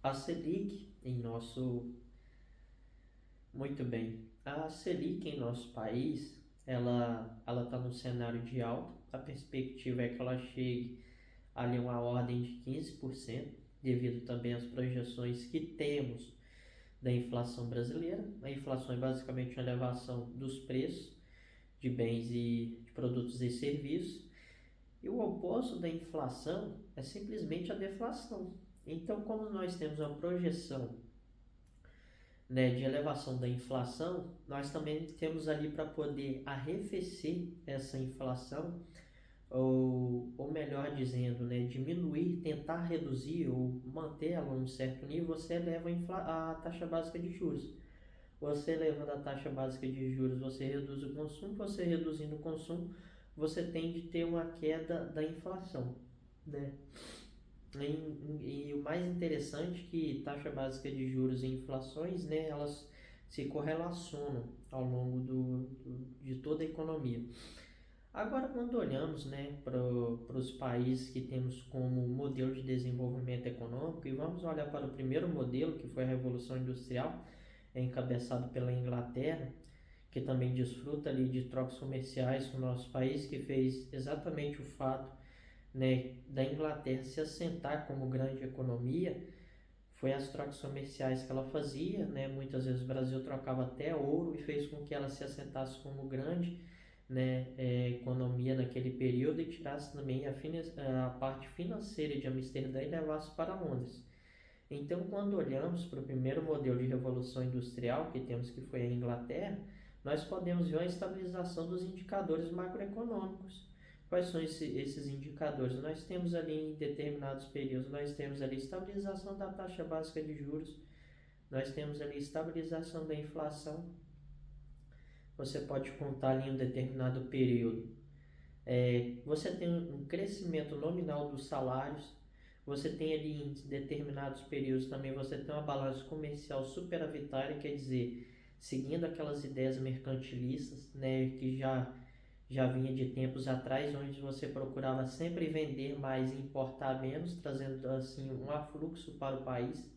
A Selic em nosso Muito bem. A Selic em nosso país, ela está no cenário de alta. A perspectiva é que ela chegue ali a uma ordem de 15%, devido também às projeções que temos da inflação brasileira. A inflação é basicamente uma elevação dos preços de bens e de produtos e serviços. E o oposto da inflação é simplesmente a deflação. Então, como nós temos uma projeção, né, de elevação da inflação, nós também temos ali para poder arrefecer essa inflação, ou melhor dizendo, né, diminuir, tentar reduzir ou manter ela a um certo nível, você eleva a taxa básica de juros. Você elevando a taxa básica de juros, você reduz o consumo, você reduzindo o consumo, você tende a ter uma queda da inflação, né? E o mais interessante é que taxa básica de juros e inflações, né, elas se correlacionam ao longo de toda a economia. Agora, quando olhamos, né, para os países que temos como modelo de desenvolvimento econômico, e vamos olhar para o primeiro modelo, que foi a Revolução Industrial, encabeçado pela Inglaterra, que também desfruta ali de trocas comerciais com o nosso país, que fez exatamente o fato, né, da Inglaterra se assentar como grande economia, foi as trocas comerciais que ela fazia, né? Muitas vezes o Brasil trocava até ouro e fez com que ela se assentasse como grande, né, economia naquele período, e tirasse também a parte financeira de Amsterdã e levasse para Londres. Então, quando olhamos para o primeiro modelo de revolução industrial que temos, que foi a Inglaterra, nós podemos ver uma estabilização dos indicadores macroeconômicos. Quais são esses indicadores? Nós temos ali em determinados períodos, nós temos ali estabilização da taxa básica de juros, nós temos ali estabilização da inflação. Você pode contar ali em um determinado período. Você tem um crescimento nominal dos salários, você tem ali em determinados períodos também, você tem uma balança comercial superavitária, quer dizer, seguindo aquelas ideias mercantilistas, né, que já vinha de tempos atrás, onde você procurava sempre vender mais e importar menos, trazendo assim um afluxo para o país.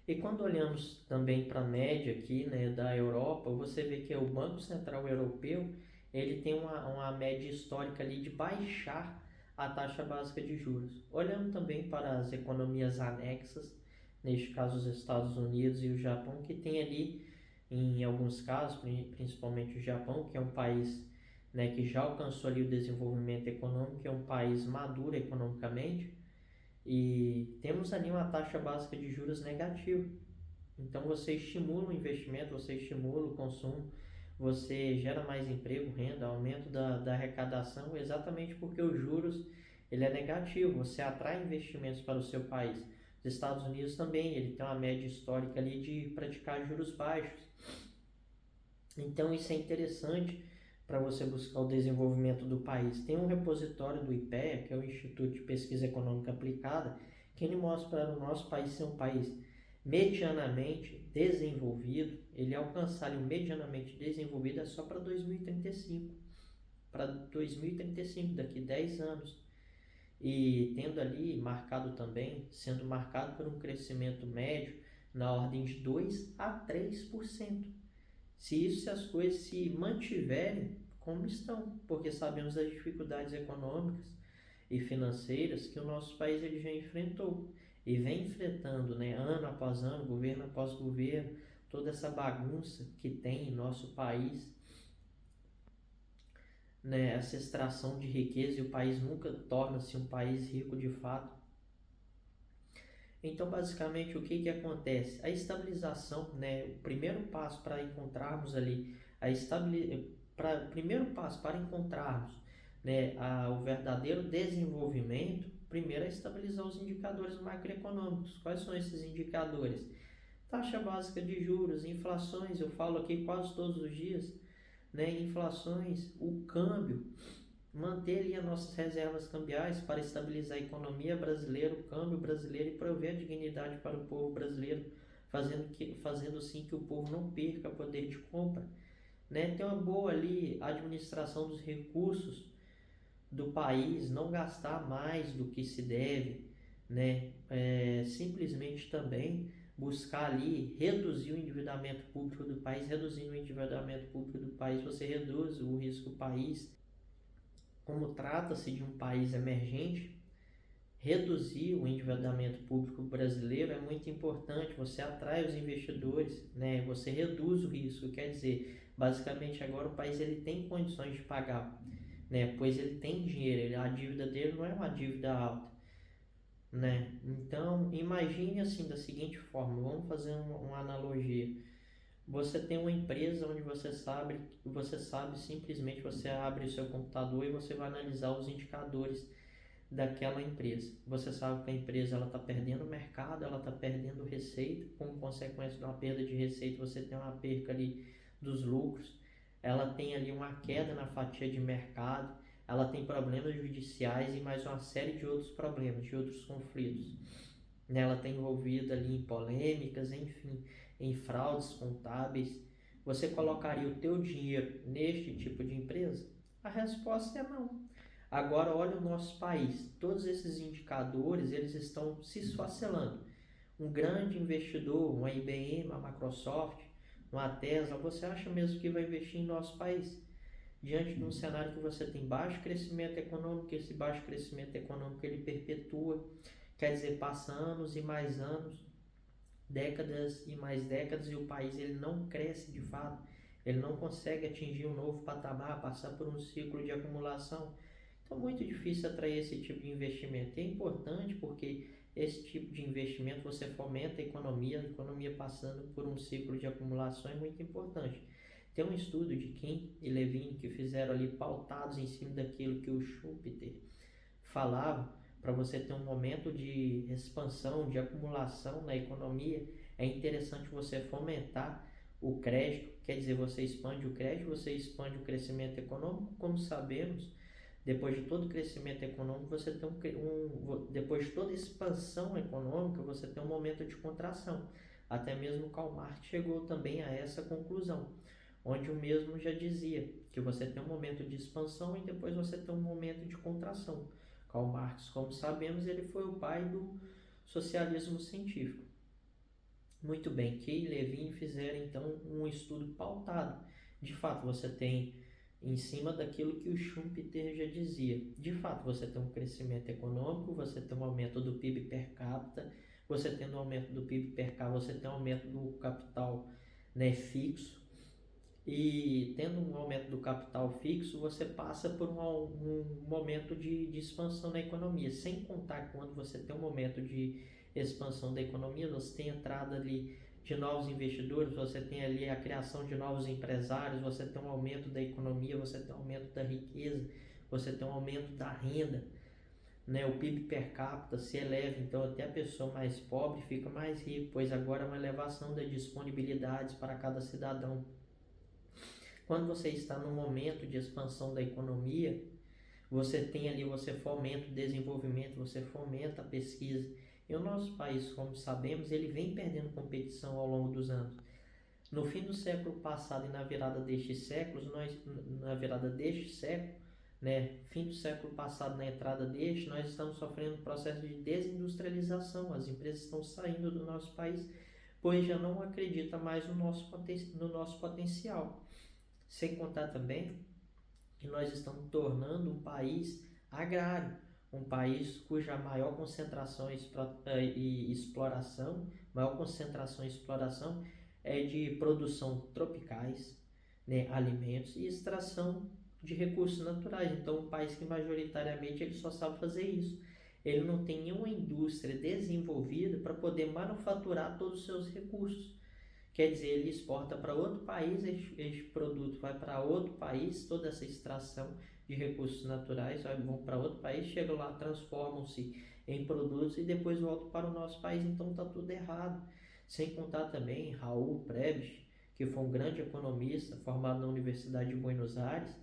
E quando olhamos também para a média aqui, né, da Europa, você vê que o Banco Central Europeu, ele tem uma média histórica ali de baixar a taxa básica de juros. Olhando também para as economias anexas, neste caso os Estados Unidos e o Japão, que tem ali, em alguns casos, principalmente o Japão, que é um país, né, que já alcançou ali o desenvolvimento econômico, que é um país maduro economicamente, e temos ali uma taxa básica de juros negativa. Então você estimula o investimento, você estimula o consumo, você gera mais emprego, renda, aumento da arrecadação, exatamente porque os juros ele é negativo, você atrai investimentos para o seu país. Os Estados Unidos também, ele tem uma média histórica ali de praticar juros baixos. Então isso é interessante para você buscar o desenvolvimento do país. Tem um repositório do IPEA, que é o Instituto de Pesquisa Econômica Aplicada, que ele mostra para o nosso país ser um país medianamente desenvolvido. Ele alcançar o medianamente desenvolvido é só para 2035. Para 2035, daqui 10 anos. E tendo ali marcado também, sendo marcado por um crescimento médio na ordem de 2 a 3%. Se as coisas se mantiverem como estão, porque sabemos das dificuldades econômicas e financeiras que o nosso país ele já enfrentou e vem enfrentando, né, ano após ano, governo após governo, toda essa bagunça que tem em nosso país, né, essa extração de riqueza, e o país nunca torna-se um país rico de fato. Então, basicamente, o que acontece? A estabilização, né, o primeiro passo para encontrarmos ali primeiro passo para encontrarmos, né, o verdadeiro desenvolvimento, primeiro é estabilizar os indicadores macroeconômicos. Quais são esses indicadores? Taxa básica de juros, inflações, eu falo aqui quase todos os dias, né, inflações, o câmbio, manter ali as nossas reservas cambiais para estabilizar a economia brasileira, o câmbio brasileiro, e prover a dignidade para o povo brasileiro, fazendo sim que o povo não perca poder de compra, né? Ter uma boa ali administração dos recursos do país, não gastar mais do que se deve, né? Simplesmente também buscar ali reduzir o endividamento público do país. Reduzindo o endividamento público do país, você reduz o risco do país. Como trata-se de um país emergente, reduzir o endividamento público brasileiro é muito importante. Você atrai os investidores, né? Você reduz o risco, quer dizer, basicamente agora o país ele tem condições de pagar, né? Pois ele tem dinheiro, a dívida dele não é uma dívida alta, né? Então, imagine assim da seguinte forma, vamos fazer uma analogia. Você tem uma empresa onde você sabe simplesmente você abre o seu computador e você vai analisar os indicadores daquela empresa. Você sabe que a empresa ela está perdendo mercado, ela está perdendo receita, como consequência de uma perda de receita você tem uma perca ali dos lucros, ela tem ali uma queda na fatia de mercado, ela tem problemas judiciais e mais uma série de outros problemas, de outros conflitos. Ela está envolvida ali em polêmicas, enfim, em fraudes contábeis. Você colocaria o teu dinheiro neste tipo de empresa? A resposta é não. Agora olha o nosso país, todos esses indicadores eles estão se esfacelando. Um grande investidor, uma IBM, uma Microsoft, uma Tesla, você acha mesmo que vai investir em nosso país? Diante de um cenário que você tem baixo crescimento econômico, esse baixo crescimento econômico ele perpetua, quer dizer, passa anos e mais anos, décadas e mais décadas e o país ele não cresce de fato, ele não consegue atingir um novo patamar, passar por um ciclo de acumulação. Então, é muito difícil atrair esse tipo de investimento. É importante porque esse tipo de investimento você fomenta a economia passando por um ciclo de acumulação é muito importante. Tem um estudo de Kim e Levine que fizeram ali pautados em cima daquilo que o Schumpeter falava, para você ter um momento de expansão, de acumulação na economia, é interessante você fomentar o crédito, quer dizer, você expande o crédito, você expande o crescimento econômico, como sabemos, depois de todo crescimento econômico, você tem depois de toda expansão econômica, você tem um momento de contração. Até mesmo Karl Marx chegou também a essa conclusão, onde o mesmo já dizia que você tem um momento de expansão e depois você tem um momento de contração. Karl Marx, como sabemos, ele foi o pai do socialismo científico. Muito bem, Key e Levine fizeram então um estudo pautado. De fato, você tem em cima daquilo que o Schumpeter já dizia. De fato, você tem um crescimento econômico, você tem um aumento do PIB per capita, você tendo um aumento do PIB per capita, você tem um aumento do capital, né, fixo, e tendo um aumento do capital fixo, você passa por um momento de expansão na economia, sem contar quando você tem um momento de expansão da economia, você tem entrada ali de novos investidores, você tem ali a criação de novos empresários, você tem um aumento da economia, você tem um aumento da riqueza, você tem um aumento da renda, né? O PIB per capita se eleva, então até a pessoa mais pobre fica mais rica, pois agora é uma elevação das disponibilidades para cada cidadão. Quando você está num momento de expansão da economia, você tem ali, você fomenta o desenvolvimento, você fomenta a pesquisa. E o nosso país, como sabemos, ele vem perdendo competição ao longo dos anos. No fim do século passado e na virada deste século, né, fim do século passado, na entrada deste, nós estamos sofrendo um processo de desindustrialização. As empresas estão saindo do nosso país, pois já não acreditam mais no nosso potencial. Sem contar também que nós estamos tornando um país agrário, um país cuja maior concentração e exploração é de produção tropicais, né, alimentos e extração de recursos naturais. Então, um país que majoritariamente ele só sabe fazer isso. Ele não tem nenhuma indústria desenvolvida para poder manufaturar todos os seus recursos. Quer dizer, ele exporta para outro país, este produto vai para outro país, toda essa extração de recursos naturais vão para outro país, chegam lá, transformam-se em produtos e depois voltam para o nosso país, então está tudo errado. Sem contar também Raul Prebisch, que foi um grande economista formado na Universidade de Buenos Aires,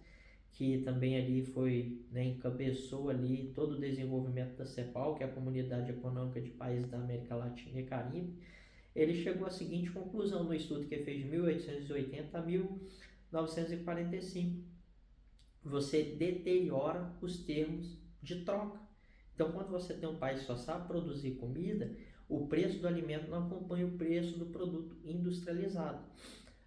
que também ali foi, né, encabeçou ali todo o desenvolvimento da CEPAL, que é a Comunidade Econômica de Países da América Latina e Caribe. Ele chegou à seguinte conclusão no estudo que fez de 1880 a 1945. Você deteriora os termos de troca. Então, quando você tem um país que só sabe produzir comida, o preço do alimento não acompanha o preço do produto industrializado.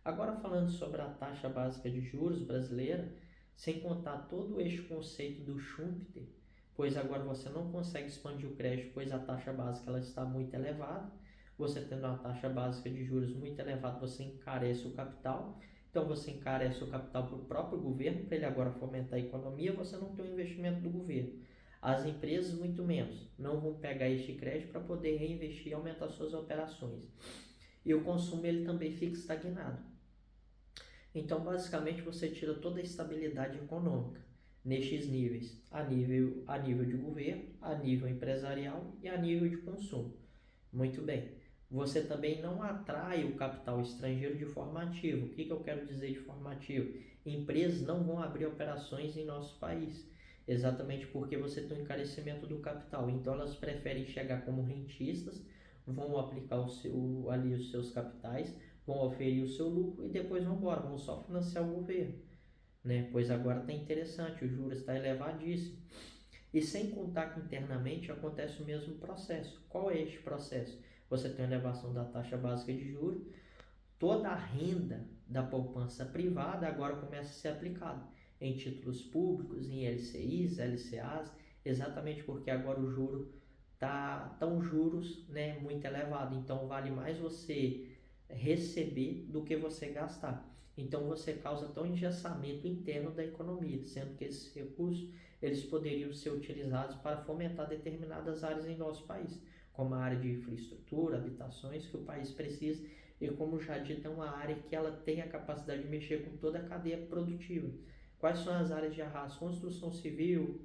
Agora, falando sobre a taxa básica de juros brasileira, sem contar todo este conceito do Schumpeter, pois agora você não consegue expandir o crédito, pois a taxa básica ela está muito elevada. Você tendo uma taxa básica de juros muito elevada, você encarece o capital. Então, você encarece o capital para o próprio governo, para ele agora fomentar a economia, você não tem o investimento do governo. As empresas, muito menos, não vão pegar este crédito para poder reinvestir e aumentar suas operações. E o consumo ele também fica estagnado. Então, basicamente, você tira toda a estabilidade econômica nestes níveis, a nível de governo, a nível empresarial e a nível de consumo. Muito bem. Você também não atrai o capital estrangeiro de forma ativa. O que eu quero dizer de forma ativa? Empresas não vão abrir operações em nosso país, exatamente porque você tem um encarecimento do capital. Então, elas preferem chegar como rentistas, vão aplicar os seus capitais, vão oferir o seu lucro e depois vão embora, vão só financiar o governo, né? Pois agora está interessante, o juros está elevadíssimo. E sem contar que internamente acontece o mesmo processo. Qual é este processo? Você tem a elevação da taxa básica de juros, toda a renda da poupança privada agora começa a ser aplicada em títulos públicos, em LCIs, LCAs, exatamente porque agora o juro estão juros, né, muito elevado. Então vale mais você receber do que você gastar. Então você causa até um engessamento interno da economia, sendo que esses recursos eles poderiam ser utilizados para fomentar determinadas áreas em nosso país, como a área de infraestrutura, habitações que o país precisa, e como já dito, é uma área que ela tem a capacidade de mexer com toda a cadeia produtiva. Quais são as áreas de arrasto? Construção civil,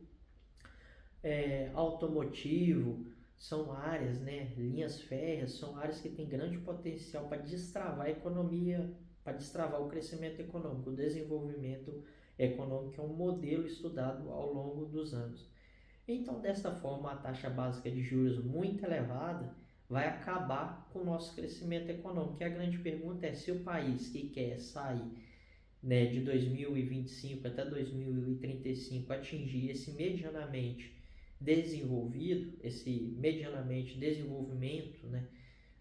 automotivo, são áreas, né, linhas férreas, são áreas que têm grande potencial para destravar a economia, para destravar o crescimento econômico, o desenvolvimento econômico é um modelo estudado ao longo dos anos. Então, desta forma, a taxa básica de juros muito elevada vai acabar com o nosso crescimento econômico. E a grande pergunta é se o país que quer sair, né, de 2025 até 2035 atingir esse medianamente desenvolvido, esse medianamente desenvolvimento, né,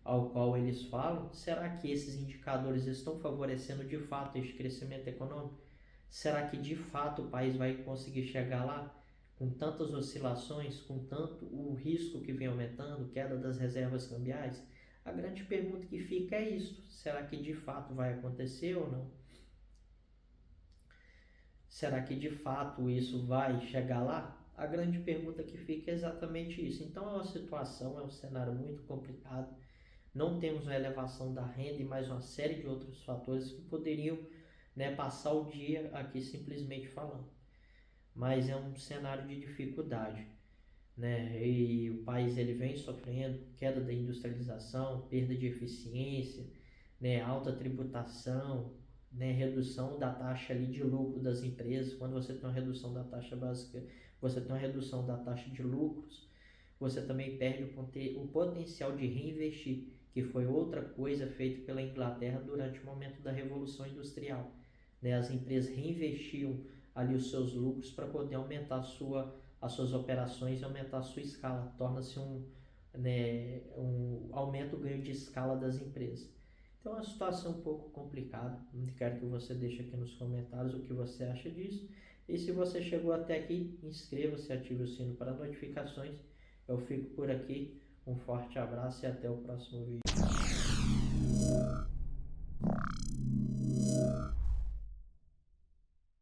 ao qual eles falam, será que esses indicadores estão favorecendo de fato este crescimento econômico? Será que de fato o país vai conseguir chegar lá com tantas oscilações, com tanto o risco que vem aumentando, queda das reservas cambiais? A grande pergunta que fica é isso: será que de fato vai acontecer ou não? Será que de fato isso vai chegar lá? A grande pergunta que fica é exatamente isso. Então é uma situação, é um cenário muito complicado. Não temos uma elevação da renda e mais uma série de outros fatores que poderiam, né, passar o dia aqui simplesmente falando. Mas é um cenário de dificuldade, né? E o país ele vem sofrendo queda da industrialização, perda de eficiência, né, alta tributação, né, redução da taxa ali de lucro das empresas. Quando você tem uma redução da taxa básica, você tem uma redução da taxa de lucros, você também perde o potencial de reinvestir, que foi outra coisa feita pela Inglaterra durante o momento da Revolução Industrial, né? As empresas reinvestiam ali os seus lucros para poder aumentar as suas operações e aumentar a sua escala. Torna-se um aumento ganho de escala das empresas. Então é uma situação um pouco complicada. Quero que você deixe aqui nos comentários o que você acha disso. E se você chegou até aqui, inscreva-se e ative o sino para notificações. Eu fico por aqui. Um forte abraço e até o próximo vídeo.